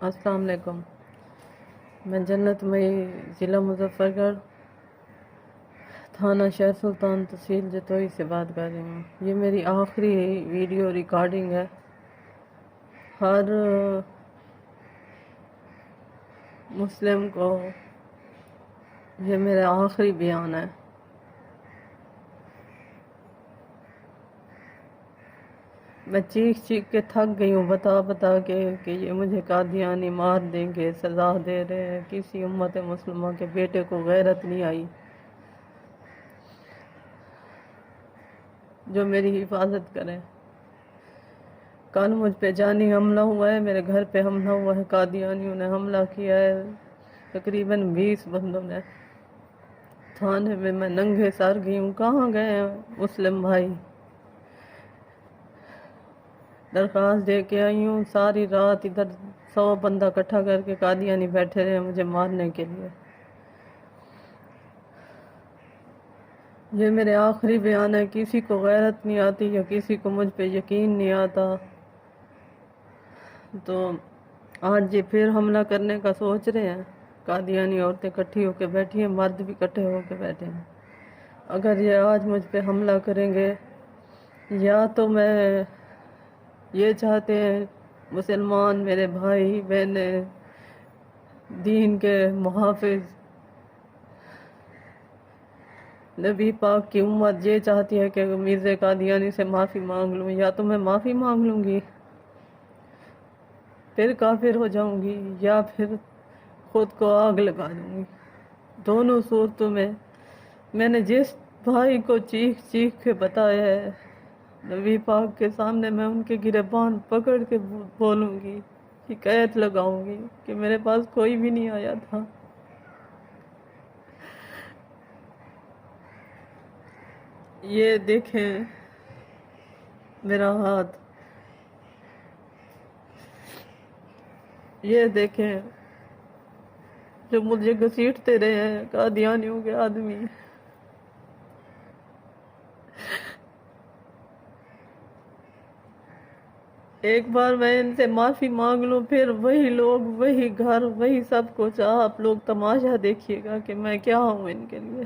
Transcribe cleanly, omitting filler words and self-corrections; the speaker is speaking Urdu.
السلام علیکم۔ میں جنت مئی، ضلع مظفر گڑھ، تھانہ شہر سلطان، تحصیل جتوئی سے بات کر رہی ہوں۔ یہ میری آخری ویڈیو ریکارڈنگ ہے۔ ہر مسلم کو یہ میرا آخری بیان ہے۔ میں چیخ چیخ کے تھک گئی ہوں، بتا بتا کے کہ یہ مجھے قادیانی مار دیں گے، سزا دے رہے ہیں۔ کسی امت مسلمہ کے بیٹے کو غیرت نہیں آئی جو میری حفاظت کرے۔ کل مجھ پہ جانی حملہ ہوا ہے، میرے گھر پہ حملہ ہوا ہے، قادیانیوں نے حملہ کیا ہے، تقریباً 20 بندوں نے۔ تھانے میں میں ننگے سر گئی ہوں، کہاں گئے ہیں مسلم بھائی؟ درخواست دے کے آئی ہوں، ساری رات ادھر 100 بندہ اکٹھا کر کے قادیانی بیٹھے رہے مجھے مارنے کے لیے۔ یہ میرے آخری بیان ہے۔ کسی کو غیرت نہیں آتی یا کسی کو مجھ پہ یقین نہیں آتا تو آج یہ پھر حملہ کرنے کا سوچ رہے ہیں۔ قادیانی عورتیں اکٹھی ہو کے بیٹھی ہیں، مرد بھی اکٹھے ہو کے بیٹھے ہیں۔ اگر یہ آج مجھ پہ حملہ کریں گے، یا تو میں یہ چاہتے ہیں مسلمان میرے بھائی بہنیں، دین کے محافظ، نبی پاک کی امت یہ چاہتی ہے کہ مرزا قادیانی سے معافی مانگ لوں، یا تو میں معافی مانگ لوں گی پھر کافر ہو جاؤں گی، یا پھر خود کو آگ لگا دوں گی۔ دونوں صورتوں میں نے جس بھائی کو چیخ چیخ کے بتایا ہے، نبی پاک کے سامنے میں ان کے گریبان پکڑ کے بولوں گی، شکایت لگاؤں گی کہ میرے پاس کوئی بھی نہیں آیا تھا۔ یہ دیکھیں میرا ہاتھ، یہ دیکھیں جو مجھے گھسیٹتے رہے ہیں قادیانیوں کے آدمی۔ ایک بار میں ان سے معافی مانگ لوں، پھر وہی لوگ، وہی گھر، وہی سب کچھ، آپ لوگ تماشا دیکھیے گا کہ میں کیا ہوں ان کے لیے۔